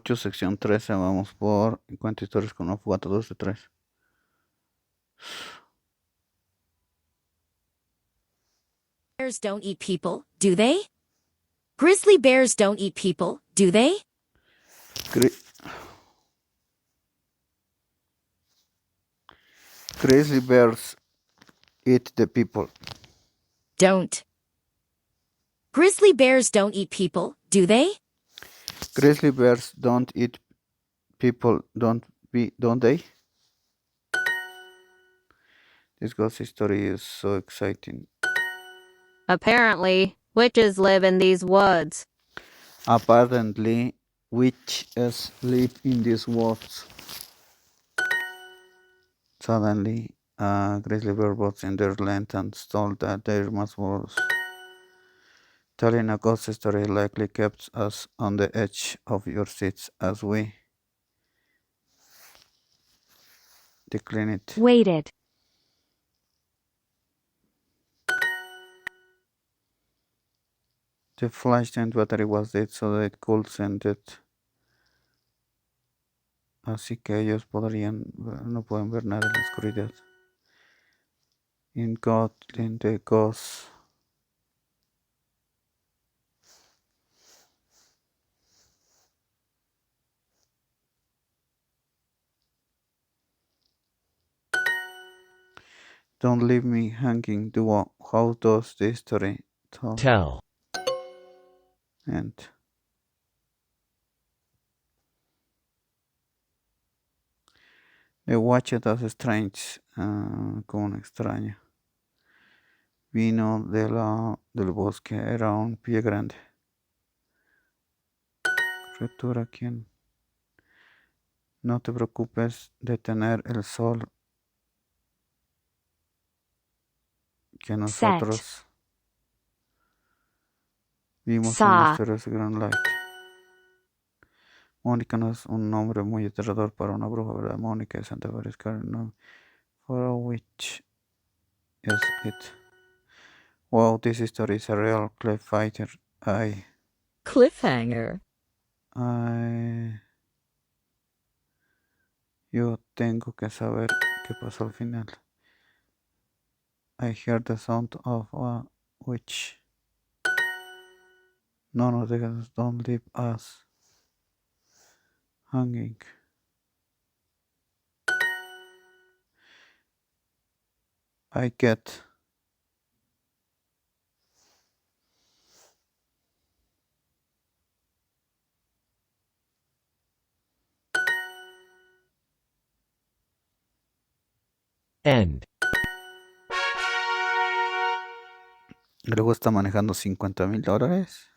8, sección 13. Vamos por Cuenta historias con una fogata 2 de 3. Bears don't eat people, do they? Grizzly bears don't eat people, do they? Grizzly bears eat the people. Don't. Grizzly bears don't eat people, do they? Grizzly bears don't eat people, don't they? This ghost story is so exciting. Apparently, witches live in these woods. Apparently, witches live in these woods. Suddenly, a grizzly bear was in their land and told that their master was telling a ghost story likely kept us on the edge of your seats as we decline it. Waited. The flashlight battery was dead, so they could send it. Así que ellos no pueden ver nada en la oscuridad. In the ghost. Don't leave me hanging, Duo. How does the story Tell. end? The watched as strange, como un extraño. Vino del bosque, era un pie grande. Criatura, ¿quién? No te preocupes de tener el sol que nosotros vimos en Saw. misterioso gran light. Mónica no es un nombre muy aterrador para una bruja, ¿verdad? Mónica es Santa María, no. For a witch is it? Wow, this story is a real cliffhanger. Cliffhanger. Yo tengo que saber qué pasó al final. I heard the sound of a witch. No nos dejes, don't leave us hanging. I get. End. Luego está manejando $50,000.